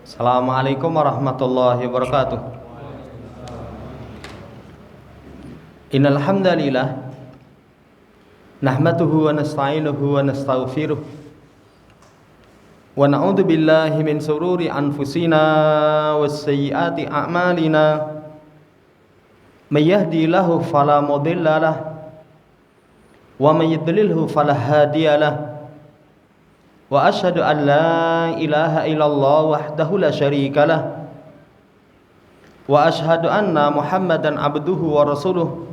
Assalamualaikum warahmatullahi wabarakatuh. Innal hamdalillah nahmaduhu wa nasta'inuhu wa nastaghfiruh wa na'udzu billahi min shururi anfusina was sayyiati a'malina. May yahdihillahu fala mudilla lahu wa may yudlilhu fala hadiya lahu. Wa asyhadu an la ilaha illallah wahdahu la syarika lah. Wa asyhadu anna Muhammadan abduhu wa rasuluh.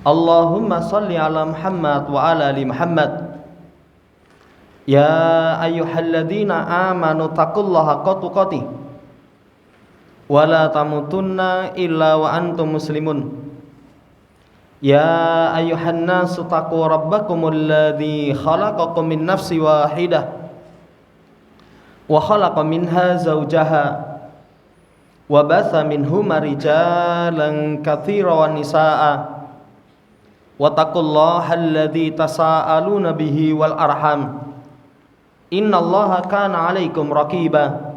Allahumma salli ala Muhammad wa ala ali Muhammad. Ya ayyuhalladzina amanu taqullaha haqqa tuqatih wa la tamutunna illa wa antum muslimun. Ya ayyuhan nasu taqu rabbakumul ladzi khalaqakum min nafsin wahidah wa khalaqa minha zawjaha wa batha minhuma rijalan katsiran wa nisaa'a wa taqullaha alladzi tasaaluna bihi wal arham innallaha kana 'alaikum raqiba.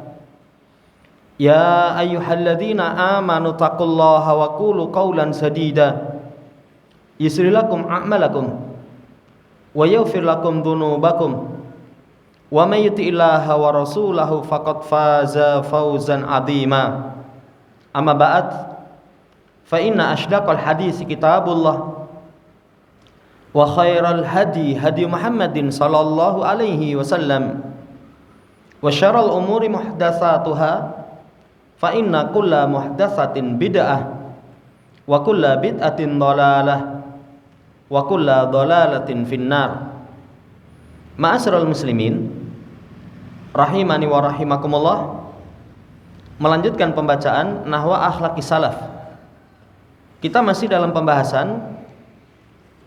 Ya ayyuhalladzina amanu taqullaha wa qulu qawlan sadida yusri lakum a'malakum wa yaghfir lakum dhunubakum wa may yuti'illaha wa rasulahu faqad faza fawzan 'azima. Amma ba'd, fa inna ashdaqal hadits kitabullah wa khairal hadi hadi Muhammadin sallallahu alaihi wasallam wa syarrul umuri muhdatsatuha fa inna kulla muhdatsatin bid'ah wa kulla bid'atin dhalalah wa kulla dhalalatin finnar. Ma'asyiral muslimin rahimani wa rahimakumullah. Melanjutkan pembacaan Nahwa Akhlaqis Salaf. Kita masih dalam pembahasan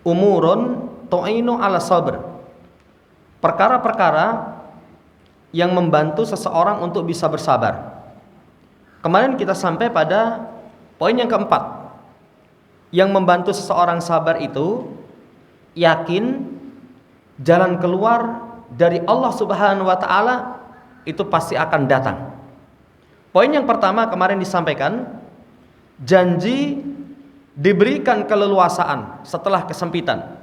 umurun tu'inu ala sabr, perkara-perkara yang membantu seseorang untuk bisa bersabar. Kemarin kita sampai pada poin yang keempat. Yang membantu seseorang sabar itu yakin jalan keluar dari Allah Subhanahu wa taala itu pasti akan datang. Poin yang pertama kemarin disampaikan, janji diberikan keleluasaan setelah kesempitan,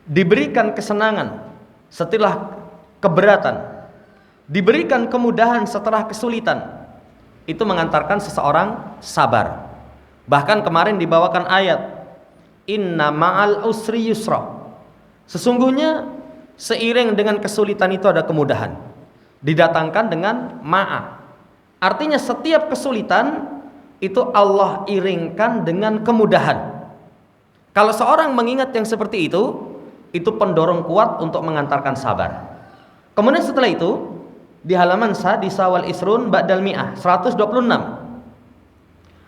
diberikan kesenangan setelah keberatan, diberikan kemudahan setelah kesulitan. Itu mengantarkan seseorang sabar. Bahkan kemarin dibawakan ayat inna ma'al usri yusra. Sesungguhnya seiring dengan kesulitan itu ada kemudahan. Didatangkan dengan ma'a. Artinya setiap kesulitan itu Allah iringkan dengan kemudahan. Kalau seorang mengingat yang seperti itu pendorong kuat untuk mengantarkan sabar. Kemudian setelah itu di halaman Sadisa wal Isrun ba'dal mi'ah 126.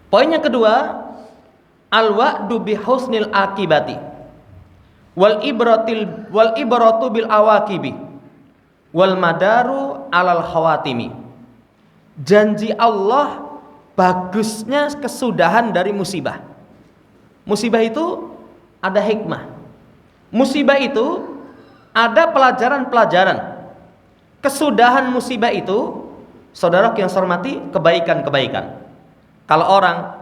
Poin yang kedua, al-wa'du bi husnil akibati wal ibratu bil awaqibi wal madaru alal khawatimi. Janji Allah bagusnya kesudahan dari musibah. Musibah itu ada hikmah. Musibah itu ada pelajaran-pelajaran. Kesudahan musibah itu, saudara yang saya hormati, kebaikan-kebaikan. Kalau orang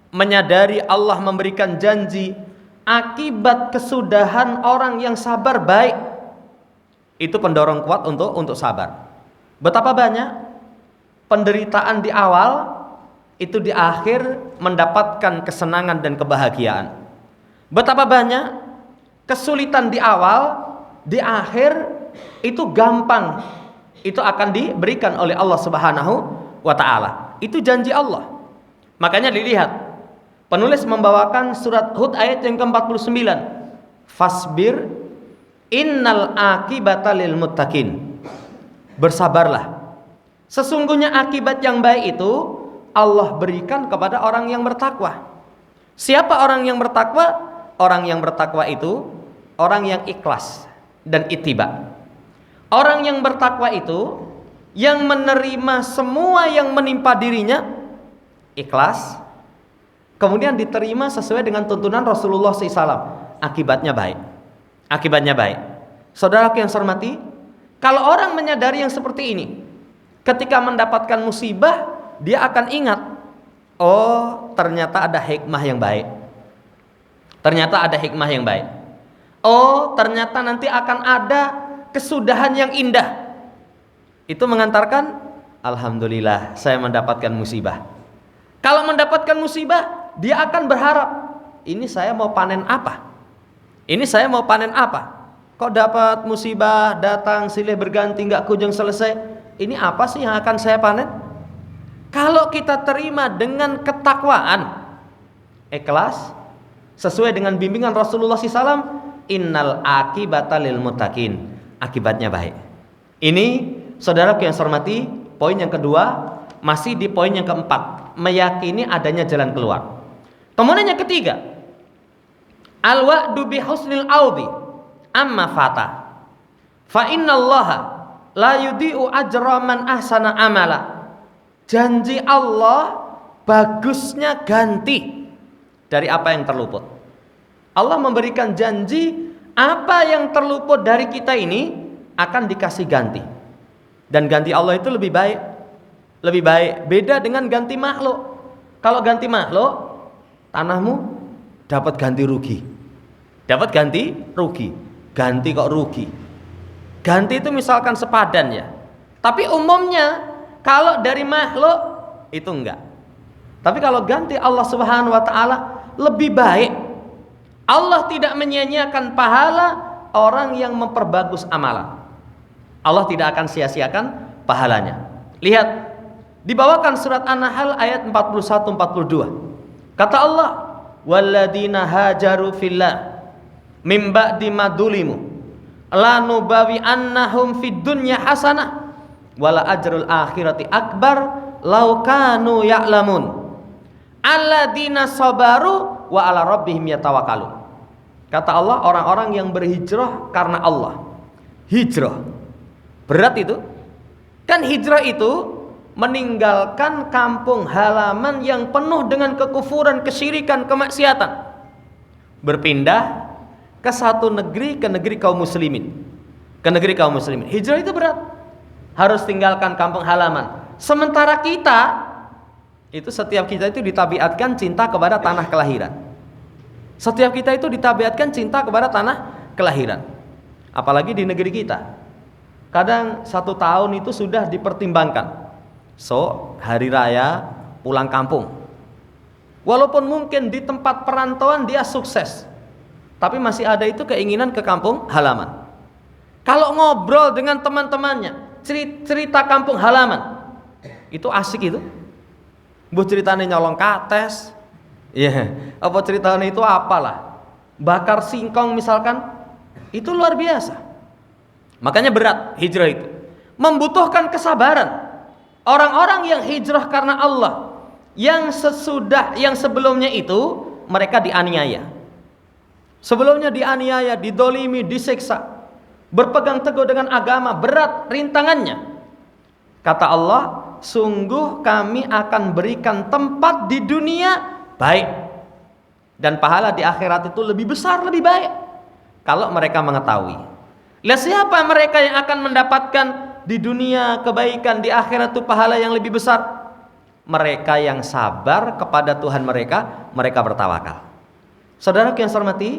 menyadari Allah memberikan janji akibat kesudahan orang yang sabar baik, itu pendorong kuat untuk sabar. Betapa banyak penderitaan di awal itu di akhir mendapatkan kesenangan dan kebahagiaan. Betapa banyak kesulitan di awal di akhir itu gampang, itu akan diberikan oleh Allah Subhanahu wa taala. Itu janji Allah. Makanya dilihat, penulis membawakan surat Hud ayat yang ke-49. Fasbir innal akibata lil muttaqin. Bersabarlah. Sesungguhnya akibat yang baik itu Allah berikan kepada orang yang bertakwa. Siapa orang yang bertakwa? Orang yang bertakwa itu orang yang ikhlas dan ittiba. Orang yang bertakwa itu yang menerima semua yang menimpa dirinya ikhlas, kemudian diterima sesuai dengan tuntunan Rasulullah SAW, akibatnya baik. akibatnya baik. Saudaraku yang saya hormati, kalau orang menyadari yang seperti ini, ketika mendapatkan musibah, dia akan ingat, oh ternyata ada hikmah yang baik. Ternyata ada hikmah yang baik. Oh ternyata nanti akan ada kesudahan yang indah. Itu mengantarkan, alhamdulillah saya mendapatkan musibah. Kalau mendapatkan musibah, dia akan berharap, ini saya mau panen apa? Ini saya mau panen apa? Kok dapat musibah, datang silih berganti, nggak kunjung selesai. Ini apa sih yang akan saya panen? Kalau kita terima dengan ketakwaan, ikhlas, sesuai dengan bimbingan Rasulullah SAW, innal akibata lil muttaqin, akibatnya baik. Ini saudaraku yang saya hormati, poin yang kedua, masih di poin yang keempat, meyakini adanya jalan keluar. Kemudian yang ketiga, al-wa'du bi husnil audi amma fata fa innallaha la yudhi'u ajra man ahsana amala. Janji Allah bagusnya ganti dari apa yang terluput. Allah memberikan janji apa yang terluput dari kita ini akan dikasih ganti. Dan ganti Allah itu lebih baik. Lebih baik, beda dengan ganti makhluk. Kalau ganti makhluk, tanahmu dapat ganti rugi. Dapat ganti rugi. Ganti kok rugi. Ganti itu misalkan sepadan ya. Tapi umumnya kalau dari makhluk itu enggak. Tapi kalau ganti Allah Subhanahu wa taala lebih baik. Allah tidak menyia-nyiakan pahala orang yang memperbagus amalan. Allah tidak akan sia-siakan pahalanya. Lihat, dibawakan surat An-Nahl ayat 41-42. Kata Allah, walladzina hajaru fillah mim ba'di ma dzulimu lanubawi annahum fid dunya hasanah wala ajrul akhirati akbar law kanu ya'lamun alladzina sabaru wa ala rabbihim yatawakkalun. Kata Allah, orang-orang yang berhijrah karena Allah. Hijrah berat itu. Kan hijrah itu meninggalkan kampung halaman yang penuh dengan kekufuran, kesyirikan, kemaksiatan, berpindah ke satu negeri, ke negeri kaum muslimin, ke negeri kaum muslimin. Hijrah itu berat, harus tinggalkan kampung halaman. Sementara kita itu, setiap kita itu ditabiatkan cinta kepada tanah kelahiran. Setiap kita itu ditabiatkan cinta kepada tanah kelahiran. Apalagi di negeri kita, kadang 1 tahun itu sudah dipertimbangkan. So, hari raya pulang kampung. Walaupun mungkin di tempat perantauan dia sukses, tapi masih ada itu keinginan ke kampung halaman. Kalau ngobrol dengan teman-temannya, cerita kampung halaman, itu asik itu. Bu ceritanya nyolong kates, apa ceritanya itu apalah, bakar singkong misalkan, itu luar biasa. Makanya berat hijrah itu, membutuhkan kesabaran. Orang-orang yang hijrah karena Allah, yang sebelumnya itu mereka dianiaya. Sebelumnya dianiaya, didolimi, disiksa, berpegang teguh dengan agama, berat rintangannya. Kata Allah, sungguh kami akan berikan tempat di dunia baik, dan pahala di akhirat itu lebih besar, lebih baik, kalau mereka mengetahui. Lihat siapa mereka yang akan mendapatkan di dunia kebaikan, di akhirat itu pahala yang lebih besar. Mereka yang sabar kepada Tuhan mereka, mereka bertawakal. Saudara yang saya hormati,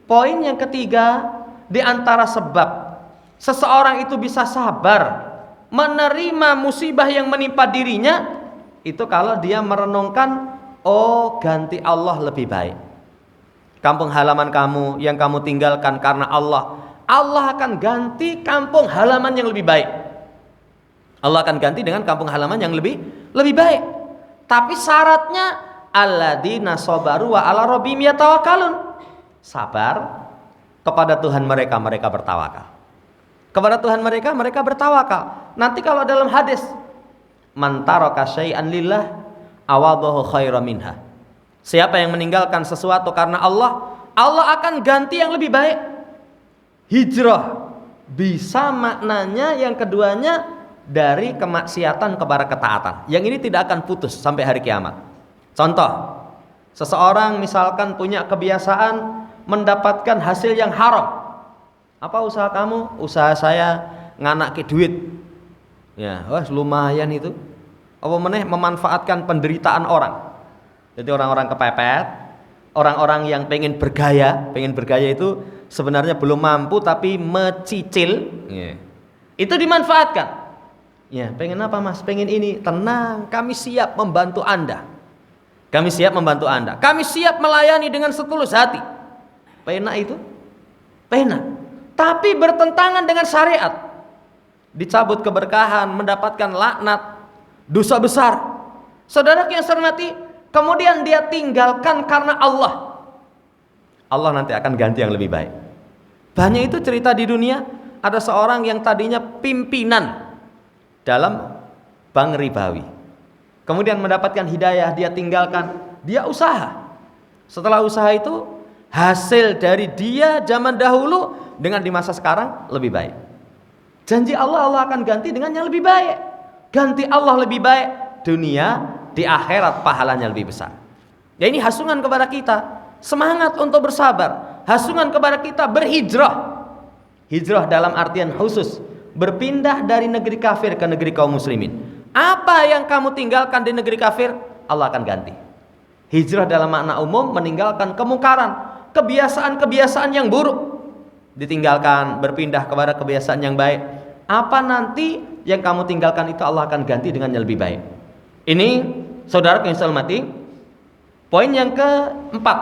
poin yang ketiga, di antara sebab seseorang itu bisa sabar menerima musibah yang menimpa dirinya, itu kalau dia merenungkan, oh ganti Allah lebih baik. Kampung halaman kamu yang kamu tinggalkan karena Allah, Allah akan ganti kampung halaman yang lebih baik. Allah akan ganti dengan kampung halaman yang lebih baik. Tapi syaratnya alladzina sabaru wa ala rabbihim yatawakkalun. Sabar kepada Tuhan mereka, mereka bertawakal. Kepada Tuhan mereka, mereka bertawakal. Nanti kalau dalam hadis, man taraka syai'an lillah awadahu khairan minha. Siapa yang meninggalkan sesuatu karena Allah, Allah akan ganti yang lebih baik. Hijrah bisa maknanya yang keduanya dari kemaksiatan kepada ketaatan. Yang ini tidak akan putus sampai hari kiamat. Contoh, seseorang misalkan punya kebiasaan mendapatkan hasil yang haram, Apa usaha kamu? Usaha saya nganak ke duit. Ya, wah lumayan itu. Apa meneh memanfaatkan penderitaan orang. Jadi orang-orang kepepet, orang-orang yang pengen bergaya itu sebenarnya belum mampu tapi mecicil, ya. Itu dimanfaatkan. Ya, pengen apa Mas? Pengen ini. Tenang, kami siap membantu Anda. Kami siap membantu Anda. Kami siap melayani dengan setulus hati. Pena itu? Pena. Tapi bertentangan dengan syariat. Dicabut keberkahan, mendapatkan laknat, dosa besar. Saudara yang saya hormati, kemudian dia tinggalkan karena Allah. Allah nanti akan ganti yang lebih baik. Banyak itu cerita di dunia. Ada seorang yang tadinya pimpinan dalam bank ribawi, kemudian mendapatkan hidayah, dia tinggalkan, dia usaha. Setelah usaha itu, hasil dari dia zaman dahulu dengan di masa sekarang lebih baik. Janji Allah, Allah akan ganti dengan yang lebih baik. Ganti Allah lebih baik, dunia di akhirat pahalanya lebih besar. Ya, ini hasungan kepada kita, semangat untuk bersabar, hasungan kepada kita berhijrah. Hijrah dalam artian khusus, berpindah dari negeri kafir ke negeri kaum muslimin. Apa yang kamu tinggalkan di negeri kafir, Allah akan ganti. Hijrah dalam makna umum meninggalkan kemungkaran, kebiasaan-kebiasaan yang buruk, ditinggalkan, berpindah kepada kebiasaan yang baik. Apa nanti yang kamu tinggalkan itu Allah akan ganti dengan yang lebih baik. Ini saudara yang saya hormati, poin yang keempat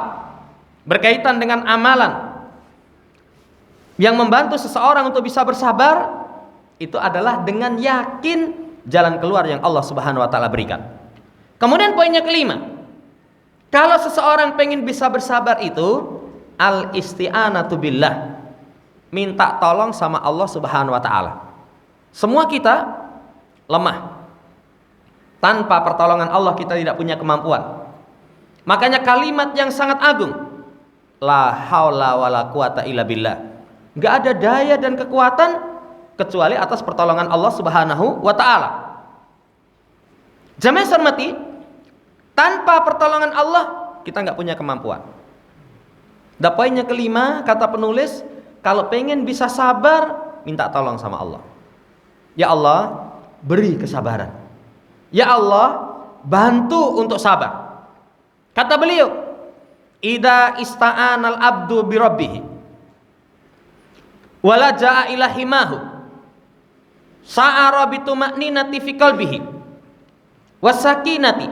berkaitan dengan amalan yang membantu seseorang untuk bisa bersabar, itu adalah dengan yakin jalan keluar yang Allah Subhanahu wa taala berikan. Kemudian poinnya kelima, kalau seseorang pengen bisa bersabar itu al-isti'anatu billah, minta tolong sama Allah Subhanahu wa taala. Semua kita lemah. Tanpa pertolongan Allah kita tidak punya kemampuan. Makanya kalimat yang sangat agung, la haula wala quwata illa billah. Enggak ada daya dan kekuatan kecuali atas pertolongan Allah Subhanahu wa taala. Jamaah hormati, tanpa pertolongan Allah kita enggak punya kemampuan. Dan poinnya kelima, kata penulis, kalau pengen bisa sabar, minta tolong sama Allah. Ya Allah, beri kesabaran. Ya Allah, bantu untuk sabar. Kata beliau, idza ista'anal abdu bi rabbih wala jaa ilahimahu sa'ara bituma'ninati fi qalbihi wasakinati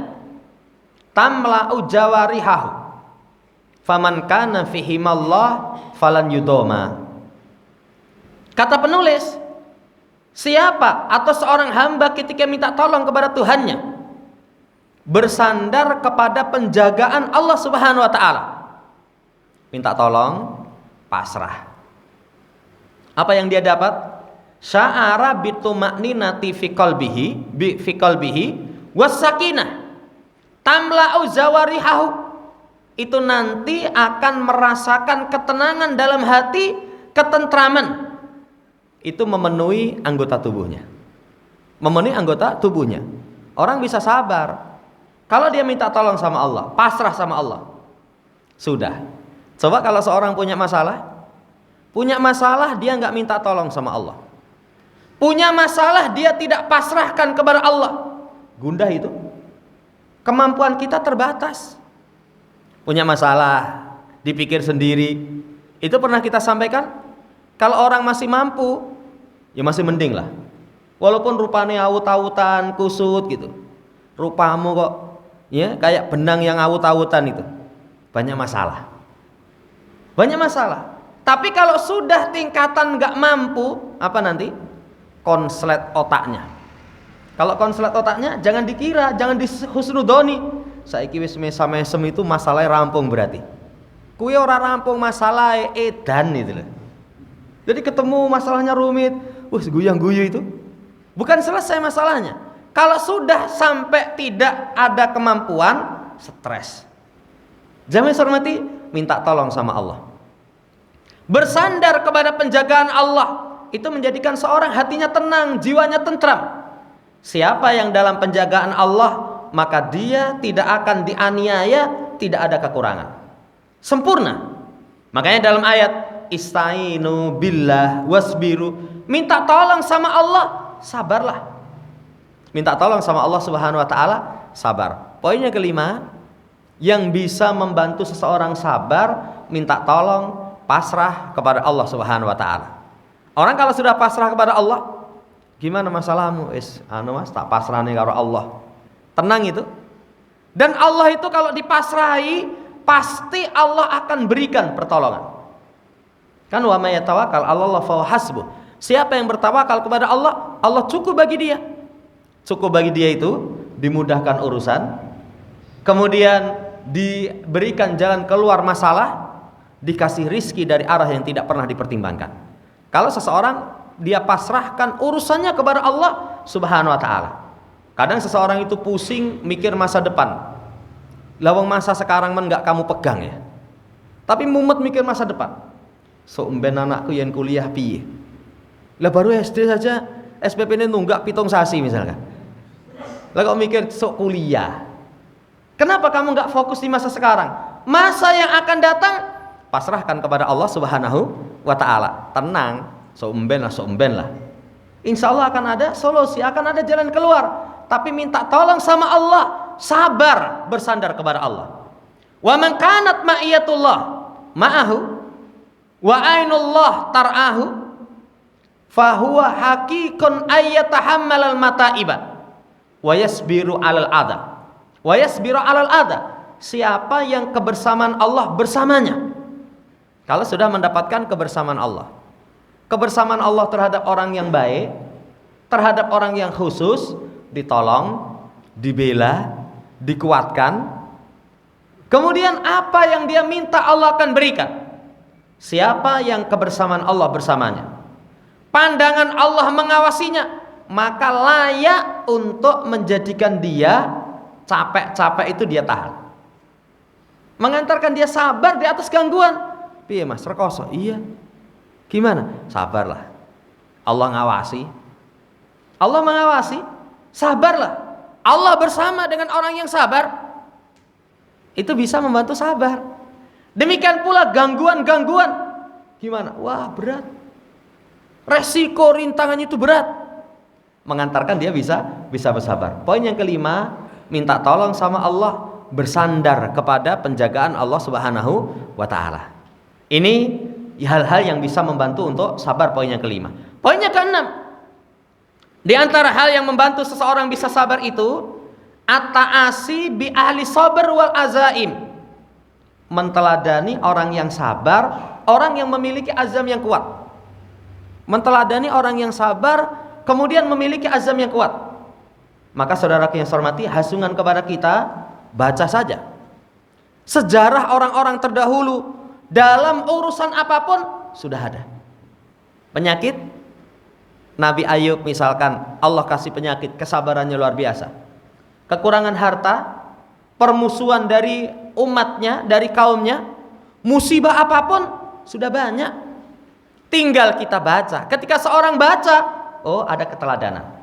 tamla'u jawarihahu faman kana fihimallah falan yudoma. Kata penulis, siapa atau seorang hamba ketika minta tolong kepada Tuhannya, bersandar kepada penjagaan Allah Subhanahu wa taala, minta tolong, pasrah. Apa yang dia dapat? Sya'ara bituma'ninati fi qalbihi wasakinah tamla'u zawarihahu. Itu nanti akan merasakan ketenangan dalam hati, ketentraman. Itu memenuhi anggota tubuhnya. Memenuhi anggota tubuhnya. Orang bisa sabar kalau dia minta tolong sama Allah, pasrah sama Allah. Sudah. Coba kalau seorang punya masalah dia nggak minta tolong sama Allah. Punya masalah dia tidak pasrahkan kepada Allah. Gundah itu. Kemampuan kita terbatas. Punya masalah, dipikir sendiri. Itu pernah kita sampaikan. Kalau orang masih mampu, ya masih mending lah. Walaupun rupanya awut-awutan, kusut gitu. Rupamu kok ya kayak benang yang awut-awutan itu. Banyak masalah. Banyak masalah. Tapi kalau sudah tingkatan nggak mampu, apa nanti? Konslet otaknya. Kalau konslet otaknya, jangan dikira, jangan dihusnudoni. Saiki wis mesam-mesem itu masalahnya rampung berarti. Kuwi ora rampung masalah edan itu loh. Jadi ketemu masalahnya rumit, guyang-guyu itu. Bukan selesai masalahnya. Kalau sudah sampai tidak ada kemampuan, stres. Jamaah hormati, minta tolong sama Allah. Bersandar kepada penjagaan Allah, itu menjadikan seorang hatinya tenang, jiwanya tentram. Siapa yang dalam penjagaan Allah, maka dia tidak akan dianiaya, tidak ada kekurangan. Sempurna. Makanya dalam ayat istainu billah wasbiru. Minta tolong sama Allah, sabarlah. Minta tolong sama Allah Subhanahu wa taala, sabar. Poinnya kelima, yang bisa membantu seseorang sabar, minta tolong, pasrah kepada Allah Subhanahu wa taala. Orang kalau sudah pasrah kepada Allah, gimana masalahmu? Mas, tak pasrah nih karo Allah. Tenang itu. Dan Allah itu kalau dipasrahi, pasti Allah akan berikan pertolongan. Kan wa may yatawakkal 'alallah fa hasbuh. Siapa yang bertawakal kepada Allah, Allah cukup bagi dia. Cukup bagi dia itu dimudahkan urusan, kemudian diberikan jalan keluar masalah, dikasih rizki dari arah yang tidak pernah dipertimbangkan. Kalau seseorang dia pasrahkan urusannya kepada Allah Subhanahu wa taala. Kadang seseorang itu pusing mikir masa depan. Lawang masa sekarang men enggak kamu pegang ya. Tapi mumet mikir masa depan. So emben anakku yang kuliah piye? Lah baru SD saja SPP-nya nunggak 7 sasi misalkan. Lah kok mikir sok kuliah. Kenapa kamu enggak fokus di masa sekarang? Masa yang akan datang pasrahkan kepada Allah Subhanahu wa taala. Tenang, so emben lah. Insya Allah akan ada solusi, akan ada jalan keluar. Tapi minta tolong sama Allah, sabar bersandar kepada Allah. Wa man kanat ma'iyatullah ma'ahu wa ainullah tar'ahu fahuwa hakikun ayyatahammalal mata'iba wa yasbiru 'alal adha. Siapa yang kebersamaan Allah bersamanya, kalau sudah mendapatkan kebersamaan Allah, kebersamaan Allah terhadap orang yang baik, terhadap orang yang khusus, ditolong, dibela, dikuatkan. Kemudian apa yang dia minta Allah akan berikan. Siapa yang kebersamaan Allah bersamanya, pandangan Allah mengawasinya, maka layak untuk menjadikan dia capek-capek itu dia tahan, mengantarkan dia sabar di atas gangguan. Piye mas, rekoso? Iya. Gimana? Sabarlah. Allah ngawasi. Allah mengawasi. Sabarlah. Allah bersama dengan orang yang sabar. Itu bisa membantu sabar. Demikian pula gangguan-gangguan. Gimana? Wah berat. Resiko rintangannya itu berat. Mengantarkan dia bisa bersabar. Poin yang kelima, minta tolong sama Allah, bersandar kepada penjagaan Allah Subhanahu wa taala. Ini hal-hal yang bisa membantu untuk sabar. Poin yang kelima. Poin yang keenam, di antara hal yang membantu seseorang bisa sabar itu at-ta'asi bi ahli sabar wal azaim, menteladani orang yang sabar, orang yang memiliki azam yang kuat. Menteladani orang yang sabar kemudian memiliki azam yang kuat. Maka saudaraku yang saya hormati, hasungan kepada kita, baca saja sejarah orang-orang terdahulu. Dalam urusan apapun sudah ada penyakit. Nabi Ayub misalkan, Allah kasih penyakit, kesabarannya luar biasa. Kekurangan harta, permusuhan dari umatnya, dari kaumnya, musibah apapun sudah banyak. Tinggal kita baca. Ketika seorang baca, oh ada keteladanan.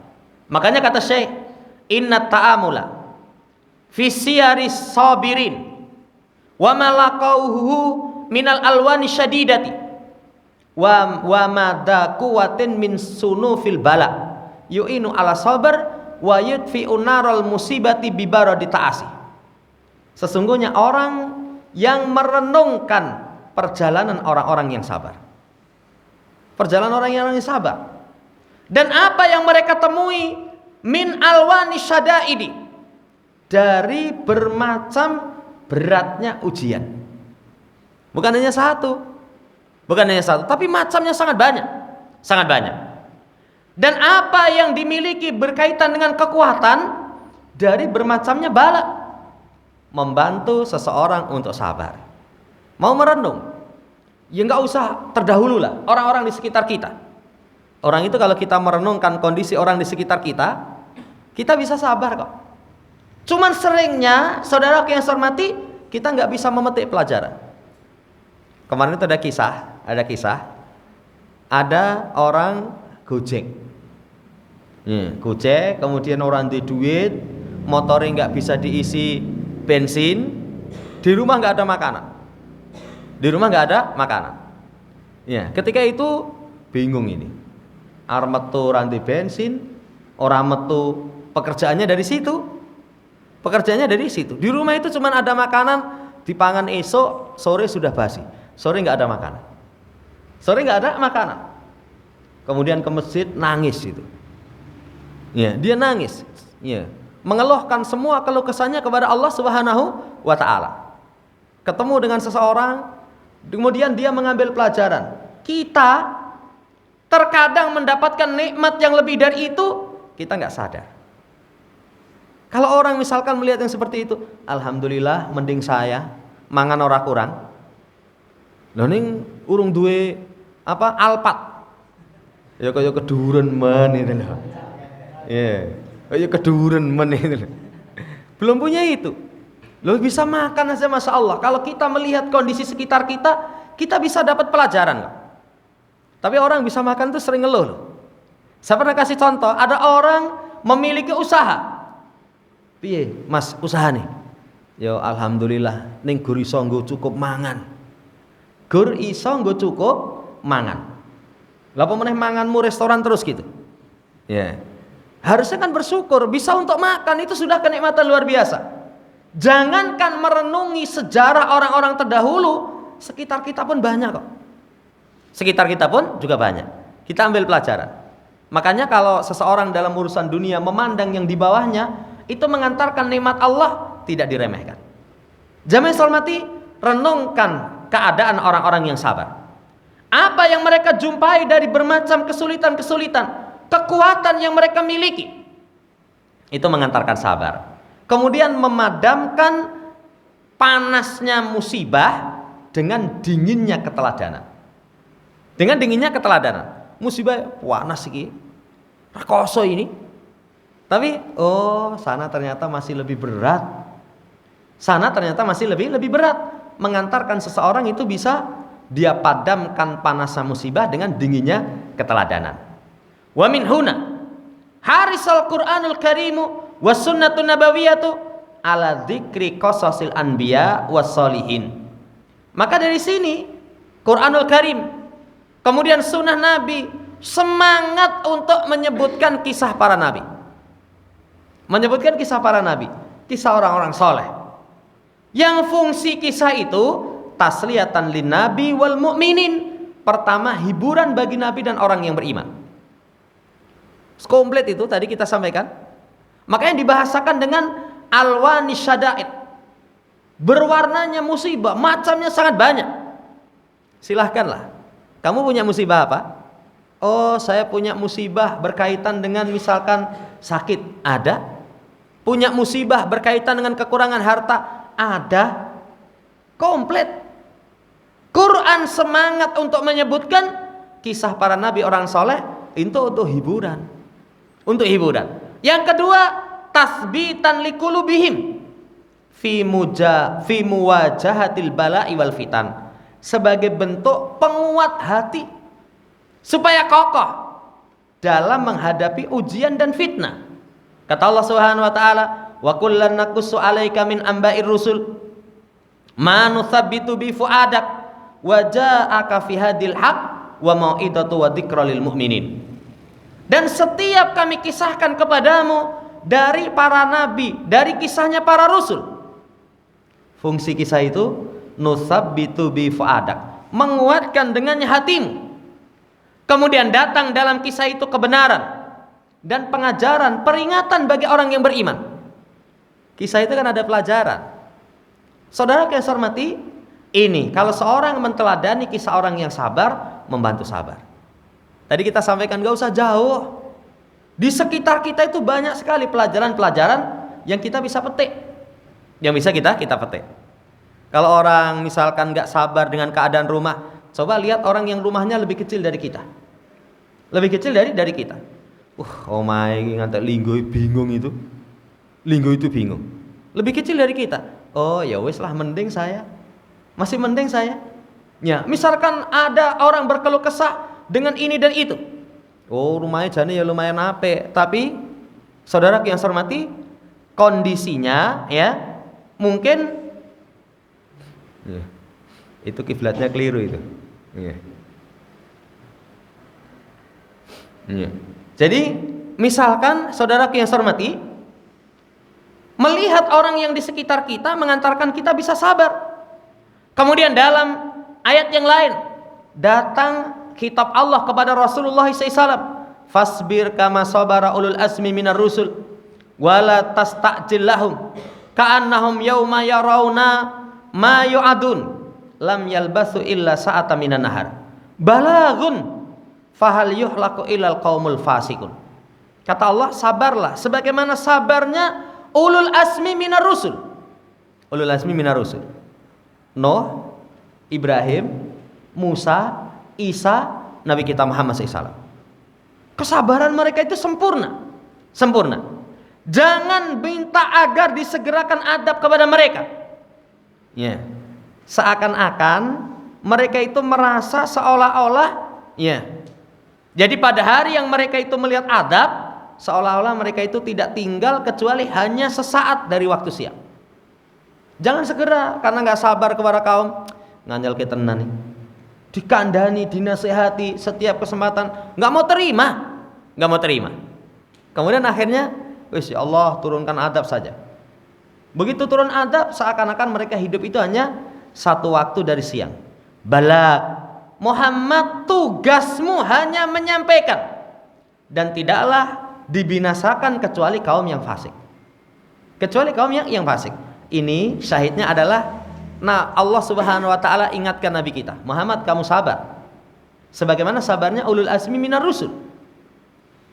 Makanya kata Syekh, inna ta'amula fi siyaris sabirin wa malaqauhu minal alwani syadidati wa madha quwatin min sunufil bala yu'inu ala sabar wa yudfi'u naral musibati bibaradi ta'asi. Sesungguhnya orang yang merenungkan perjalanan orang-orang yang sabar, perjalanan orang yang sabar, dan apa yang mereka temui min alwani syadaidi, dari bermacam beratnya ujian. Bukan hanya satu, tapi macamnya sangat banyak, sangat banyak. Dan apa yang dimiliki berkaitan dengan kekuatan dari bermacamnya bala, membantu seseorang untuk sabar. Mau merenung, ya nggak usah terdahulu lah orang-orang di sekitar kita. Orang itu kalau kita merenungkan kondisi orang di sekitar kita, kita bisa sabar kok. Cuman seringnya, saudara yang saya hormati, kita nggak bisa memetik pelajaran. Kemarin itu ada kisah, ada orang gojek, gojek, kemudian orang di duit, motornya nggak bisa diisi bensin, di rumah nggak ada makanan, Ya, ketika itu bingung ini. Arep metu ranti bensin, ora metu, pekerjaannya dari situ. Pekerjaannya dari situ. Di rumah itu cuma ada makanan, dipangan esok, sore sudah basi. Sore nggak ada makanan. Sore nggak ada makanan. Kemudian ke masjid nangis itu. Ya, dia nangis. Ya, mengeluhkan semua keluh kesahnya kepada Allah Subhanahu wa taala. Ketemu dengan seseorang, kemudian dia mengambil pelajaran. Kita terkadang mendapatkan nikmat yang lebih dari itu, kita nggak sadar. Kalau orang misalkan melihat yang seperti itu, alhamdulillah mending saya mangan ora kurang. Lho ning urung duwe apa Alphard. Ya kaya keduren men itu lho. Ya, kaya keduren men itu lho. Belum punya itu. Loh bisa makan aja Masya Allah. Kalau kita melihat kondisi sekitar kita, kita bisa dapat pelajaran. Tapi orang bisa makan tuh sering ngeluh loh. Saya pernah kasih contoh, ada orang memiliki usaha. Piye Mas usaha nih? Ya alhamdulillah ning gur iso nggo cukup mangan. Gur iso nggo cukup mangan. Lah apa meneh manganmu restoran terus gitu. Ya. Harusnya kan bersyukur bisa untuk makan, itu sudah kenikmatan luar biasa. Jangankan merenungi sejarah orang-orang terdahulu, sekitar kita pun banyak kok. Sekitar kita pun juga banyak. Kita ambil pelajaran. Makanya kalau seseorang dalam urusan dunia memandang yang di bawahnya, itu mengantarkan nikmat Allah tidak diremehkan. Jamaah hormati, renungkan keadaan orang-orang yang sabar. Apa yang mereka jumpai dari bermacam kesulitan-kesulitan, kekuatan yang mereka miliki, itu mengantarkan sabar. Kemudian memadamkan panasnya musibah dengan dinginnya keteladanan. Dengan dinginnya keteladanan. Musibah panas iki. Rekoso ini. Tapi sana ternyata masih lebih berat. Sana ternyata masih lebih berat. Mengantarkan seseorang itu bisa dia padamkan panasnya musibah dengan dinginnya keteladanan. Wa min huna harisal Qur'anul Karimu was sunnatun nabawiyatu ala dzikri qasasil anbiya was solihin. Maka dari sini Qur'anul Karim, kemudian sunnah Nabi semangat untuk menyebutkan kisah para nabi. Menyebutkan kisah para nabi, kisah orang-orang soleh. Yang fungsi kisah itu tasliyatan lin nabi wal mu'minin. Pertama, hiburan bagi nabi dan orang yang beriman. Komplit itu tadi kita sampaikan. Makanya dibahasakan dengan alwani syada'id. Berwarnanya musibah, macamnya sangat banyak. Silahkanlah. Kamu punya musibah apa? Oh, saya punya musibah berkaitan dengan misalkan sakit. Ada. Punya musibah berkaitan dengan kekurangan harta. Ada. Komplit. Quran semangat untuk menyebutkan kisah para nabi orang soleh itu untuk hiburan. Untuk hiburan. Yang kedua, tasbitan liqulubihim fi muwajahatil bala'i wal fitan, sebagai bentuk penguat hati supaya kokoh dalam menghadapi ujian dan fitnah. Kata Allah Subhanahu wa taala, wa kullan naqussu 'alaika min amba'ir rusul ma nuthabbitu bi fuadak wa ja'aka fi hadil haq wa mau'idatu wa dzikra lil mu'minin. Dan setiap kami kisahkan kepadamu dari para nabi, dari kisahnya para rasul. Fungsi kisah itu nusabbitu bi fuadak, menguatkan dengannya hatimu. Kemudian datang dalam kisah itu kebenaran dan pengajaran, peringatan bagi orang yang beriman. Kisah itu kan ada pelajaran. Saudara yang saya hormati, ini kalau seorang menteladani kisah orang yang sabar, membantu sabar. Tadi kita sampaikan gak usah jauh. Di sekitar kita itu banyak sekali pelajaran-pelajaran yang kita bisa petik. Yang bisa kita petik. Kalau orang misalkan gak sabar dengan keadaan rumah, coba lihat orang yang rumahnya lebih kecil dari kita. Lebih kecil dari kita. Oh my, ngantek linggo bingung itu. Linggo itu bingung. Lebih kecil dari kita. Oh ya wes lah, mending saya. Masih mending saya. Ya, misalkan ada orang berkeluh kesah dengan ini dan itu. Oh rumahnya jane ya lumayan apik, tapi saudara yang saya hormati, kondisinya ya mungkin itu kiblatnya keliru itu. Ya. Iya. Jadi misalkan saudaraku yang saya hormati, melihat orang yang di sekitar kita mengantarkan kita bisa sabar. Kemudian dalam ayat yang lain datang kitab Allah kepada Rasulullah SAW, fasbir kama sabara ulul azmi minar rusul wala tasta'jil lahum ka'annahum yauma yarawna ma yu'adun lam yalbasu illa sa'ata minan nahar balagun fahal yuhlaku illal qaumul fasikun. Kata Allah, sabarlah sebagaimana sabarnya ulul azmi minar rusul. Ulul azmi minar rusul, Nuh, Ibrahim, Musa, Isa, Nabi kita Muhammad SAW. Kesabaran mereka itu sempurna. Sempurna. Jangan minta agar disegerakan adab kepada mereka. Ya. Seakan-akan mereka itu merasa seolah-olah, ya. Jadi pada hari yang mereka itu melihat adab, seolah-olah mereka itu tidak tinggal kecuali hanya sesaat dari waktu siang. Jangan segera karena nggak sabar kepada kaum, nganjal kita nih, dikandani, dinasehati setiap kesempatan, nggak mau terima. Kemudian akhirnya, wis ya Allah turunkan adab saja. Begitu turun adab, seakan-akan mereka hidup itu hanya satu waktu dari siang. Bala, Muhammad tugasmu hanya menyampaikan dan tidaklah dibinasakan kecuali kaum yang fasik. Kecuali kaum yang fasik. Ini syahidnya adalah, nah Allah Subhanahu wa taala ingatkan Nabi kita, Muhammad kamu sabar. Sebagaimana sabarnya ulul azmi minar rusul.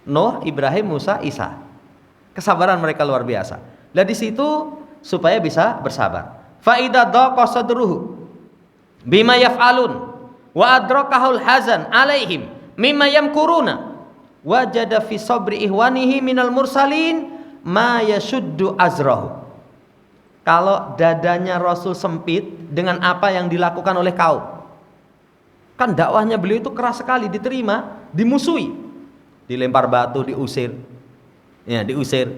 Nuh, Ibrahim, Musa, Isa. Kesabaran mereka luar biasa. Dan di situ supaya bisa bersabar. Fa idza daqa sadruhu bima yaf'alun wa adrakahul hazan alaihim mimma yamkuruna wajada fi sabri ihwanihi minal mursalin ma yashuddu azrahu. Kalau dadanya Rasul sempit dengan apa yang dilakukan oleh kaum, kan dakwahnya beliau itu keras sekali, diterima, dimusuhi, dilempar batu, diusir, ya diusir.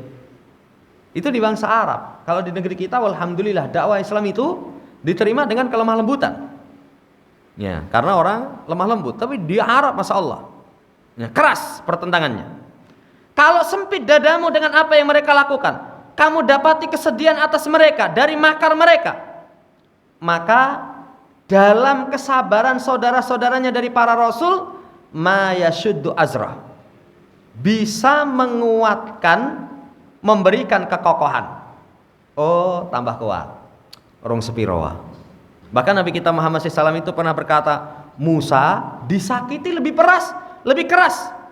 Itu di bangsa Arab. Kalau di negeri kita, alhamdulillah dakwah Islam itu diterima dengan kelemah lembutan. Ya, karena orang lemah lembut. Tapi di Arab, masya Allah, ya, keras pertentangannya. Kalau sempit dadamu dengan apa yang mereka lakukan, kamu dapati kesedihan atas mereka, dari makar mereka, maka dalam kesabaran saudara-saudaranya dari para rasul, ma yashuddu azrah, bisa menguatkan, memberikan kekokohan. Oh, tambah kuat, orang sepiroa. Bahkan Nabi kita Muhammad SAW itu pernah berkata, Musa disakiti lebih keras,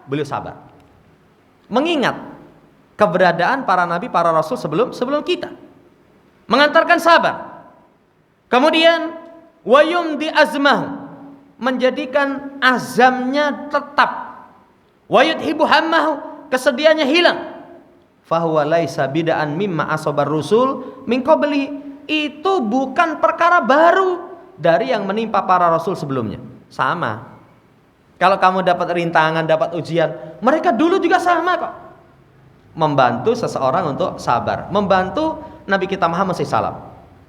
beliau sabar. Mengingat keberadaan para nabi, para rasul sebelum kita, mengantarkan sabar. Kemudian wayum di azmah, menjadikan azamnya tetap. Wayudhibu hammahu, kesedihannya hilang. Fahuwa laisa bida'an mimma asabar rusul min qabli, itu bukan perkara baru dari yang menimpa para rasul sebelumnya. Sama. Kalau kamu dapat rintangan, dapat ujian, mereka dulu juga sama kok. Membantu seseorang untuk sabar, membantu Nabi kita Muhammad SAW.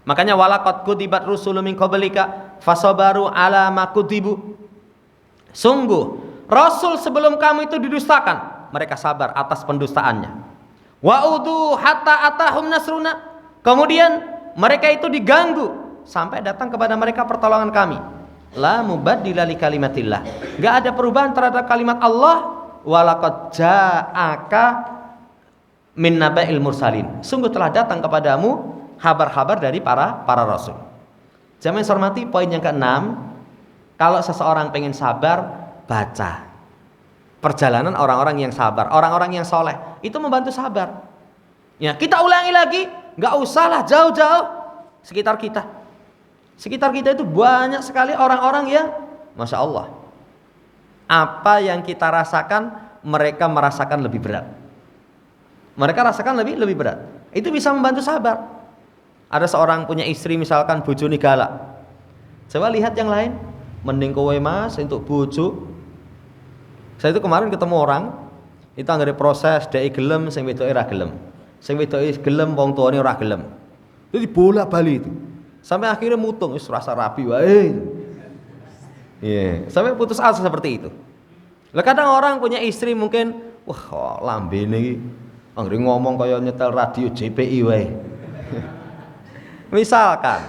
Makanya walaqad kudibat rusulun min qablika fasabaru ala ma kudibu. Sungguh rasul sebelum kamu itu didustakan, mereka sabar atas pendustaannya. Wa udu hatta atahum nasruna, kemudian mereka itu diganggu sampai datang kepada mereka pertolongan kami. La mubaddila li kalimatillah, enggak ada perubahan terhadap kalimat Allah. Walaqad ja'aka min naba'il mursalin, sungguh telah datang kepadamu kabar-kabar dari para rasul. Jamaah yang saya hormati, poin yang keenam, kalau seseorang pengen sabar, baca perjalanan orang-orang yang sabar, orang-orang yang soleh, itu membantu sabar. Ya, kita ulangi lagi, nggak usahlah jauh-jauh, sekitar kita itu banyak sekali orang-orang yang masya Allah, apa yang kita rasakan mereka merasakan lebih berat. Mereka rasakan lebih berat. Itu bisa membantu sabar. Ada seorang punya istri misalkan bojone galak. Coba lihat yang lain, mending kowe Mas untuk bojo. Saya itu kemarin ketemu orang, itu anggere proses dhek gelem sing wedoke ora gelem. Sing wedoke gelem wong tuane ora gelem. Itu dibolak-balik itu. Sampai akhirnya mutung, wis rasa rapi wae. Iya, sampai putus asa seperti itu. Lah kadang orang punya istri mungkin, wah lambene iki anggere ngomong kaya nyetel radio JPI wae. Misalkan,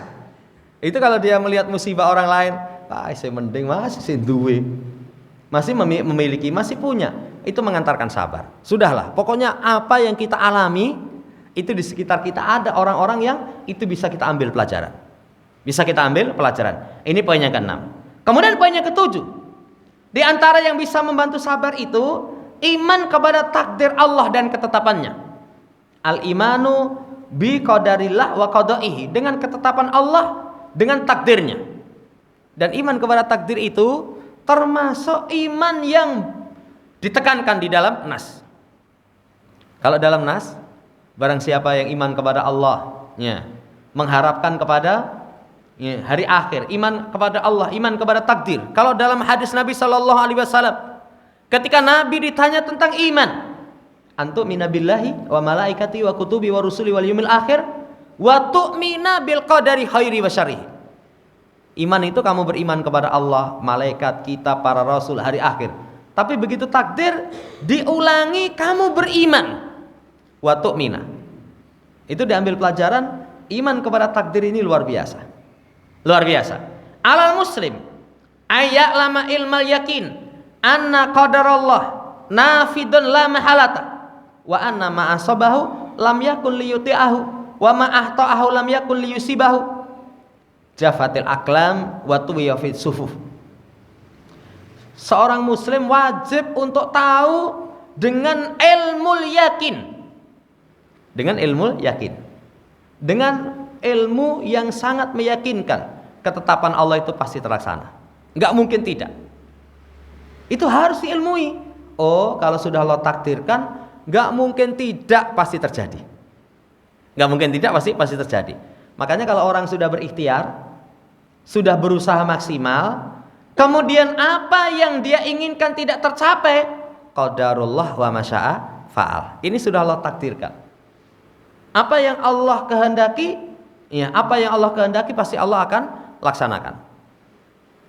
itu kalau dia melihat musibah orang lain, saya mending masih duwe, masih memiliki, masih punya, itu mengantarkan sabar. Sudahlah, pokoknya apa yang kita alami itu di sekitar kita ada orang-orang yang itu bisa kita ambil pelajaran. Bisa kita ambil pelajaran. Ini poin yang ke-6. Kemudian poin yang ke-7. Di antara yang bisa membantu sabar itu iman kepada takdir Allah dan ketetapannya. Al-imanu bi qadarillah wa qada'ihi, dengan ketetapan Allah, dengan takdirnya. Dan iman kepada takdir itu termasuk iman yang ditekankan di dalam nas. Kalau dalam nas, barang siapa yang iman kepada Allah, mengharapkan kepada hari akhir, iman kepada Allah, iman kepada takdir. Kalau dalam hadis Nabi sallallahu alaihi wasallam, ketika Nabi ditanya tentang iman, antu'mina billahi wa malaikati wa kutubi wa rusuli wal yawmil akhir wa tu'mina bil qadari khairi wa syarrihi. Iman itu kamu beriman kepada Allah, malaikat, kita, para rasul, hari akhir. Tapi begitu takdir diulangi, kamu beriman. Wa tu'mina. Itu diambil pelajaran, iman kepada takdir ini luar biasa. Luar biasa. Alal muslim ayya'lama ilmal yakin anna qadarallah nafidun la mahalata wa anna ma asabahu lam yakun liyuti'ahu wa ma ahta'ahu lam yakun liyusibahu. Jafatil aklam wa tuwiyafid sufuf. Seorang muslim wajib untuk tahu dengan ilmu yakin. Dengan ilmu yakin. Dengan ilmu yang sangat meyakinkan ketetapan Allah itu pasti terlaksana. Enggak mungkin tidak. Itu harus diilmui. Oh, kalau sudah Allah takdirkan, enggak mungkin tidak pasti terjadi. Enggak mungkin tidak pasti terjadi. Makanya kalau orang sudah berikhtiar, sudah berusaha maksimal, kemudian apa yang dia inginkan tidak tercapai, qadarullah wa masya'a fa'al. Ini sudah Allah takdirkan. Apa yang Allah kehendaki, apa yang Allah kehendaki pasti Allah akan laksanakan.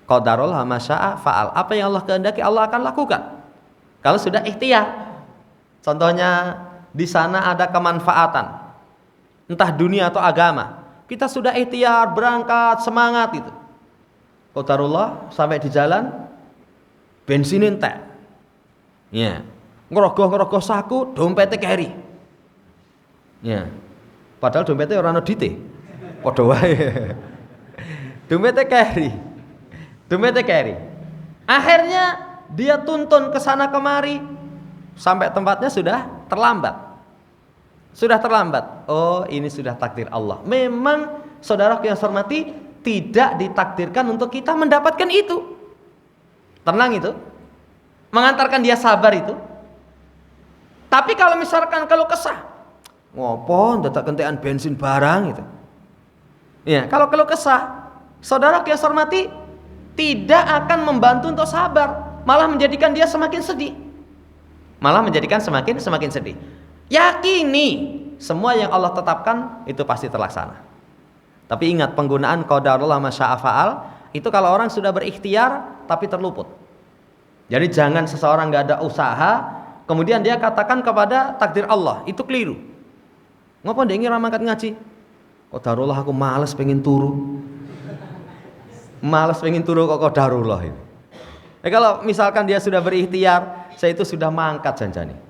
Qadarullah wa masya'a fa'al. Apa yang Allah kehendaki Allah akan lakukan. Kalau sudah ikhtiar. Contohnya di sana ada kemanfaatan, entah dunia atau agama. Kita sudah ikhtiar, berangkat, semangat itu. Qadarullah sampai di jalan bensin entek. Ngerogoh saku, dompetnya keri. Padahal dompetnya ora ono dite. Padha wae. Dompetnya keri. Akhirnya dia tuntun ke sana kemari, sampai tempatnya sudah terlambat. Oh, ini sudah takdir Allah. Memang saudara yang saya hormati, tidak ditakdirkan untuk kita mendapatkan itu. Tenang itu. Mengantarkan dia sabar itu. Tapi kalau misalkan kalau kesah, ngopo dadak kentekan bensin barang itu. Kalau kesah, saudara yang saya hormati, tidak akan membantu untuk sabar, malah menjadikan dia semakin sedih. Semakin sedih. Yakini semua yang Allah tetapkan itu pasti terlaksana. Tapi ingat, penggunaan qadarullah masya'a fa'al itu kalau orang sudah berikhtiar tapi terluput. Jadi jangan seseorang gak ada usaha kemudian dia katakan kepada takdir Allah, itu keliru. Ngapa ndek ngira mangkat ngaji? Qadarullah aku males pengen turu. Kok qadarullah ini. Kalau misalkan dia sudah berikhtiar, saya itu sudah mangkat janjani.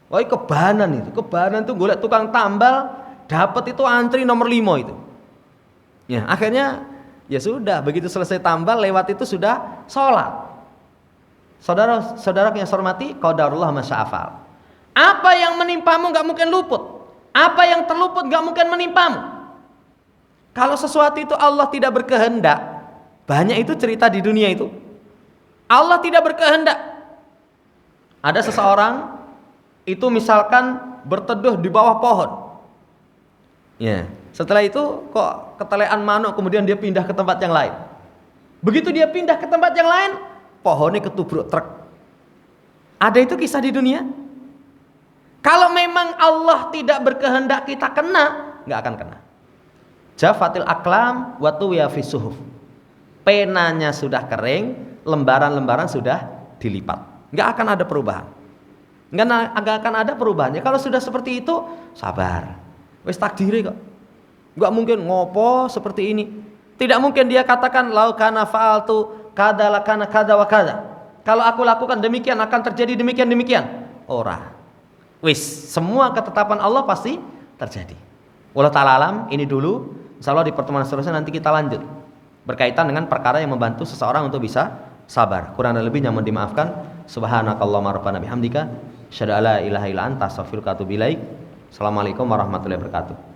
Wah, kebanan itu golek tukang tambal, dapat itu antri nomor 5 itu. Akhirnya ya sudah, begitu selesai tambal lewat itu sudah sholat. Saudara yang saya hormati, qadarullah masya'a fa'al. Apa yang menimpamu gak mungkin luput. Apa yang terluput gak mungkin menimpamu. Kalau sesuatu itu Allah tidak berkehendak, banyak itu cerita di dunia itu. Allah tidak berkehendak. Ada seseorang itu misalkan berteduh di bawah pohon. Setelah itu kok ketelekan manuk, kemudian dia pindah ke tempat yang lain. Begitu dia pindah ke tempat yang lain, pohonnya ketubruk truk. Ada itu kisah di dunia. Kalau memang Allah tidak berkehendak kita kena, nggak akan kena. Jafatil aklam wa tuwiya fi suhuf. Penanya sudah kering, lembaran-lembaran sudah dilipat. nggak akan ada perubahan. Nggak akan ada perubahannya. Kalau sudah seperti itu, sabar. Wis takdiri kok. Nggak mungkin ngopo seperti ini. Tidak mungkin dia katakan lau kana fa'altu kada lakana kada wa kada. Kalau aku lakukan demikian akan terjadi demikian demikian. Ora. Wis, semua ketetapan Allah pasti terjadi. Wallahu ta'ala alam, ini dulu. Insyaallah di pertemuan seterusnya nanti kita lanjut berkaitan dengan perkara yang membantu seseorang untuk bisa sabar. Kurang dan lebihnya mohon dimaafkan. Subhanakallahumma rabbana bihamdika asyhadu alla ilaha illa anta astaghfiruka wa atubu ilaik. Assalamualaikum warahmatullahi wabarakatuh.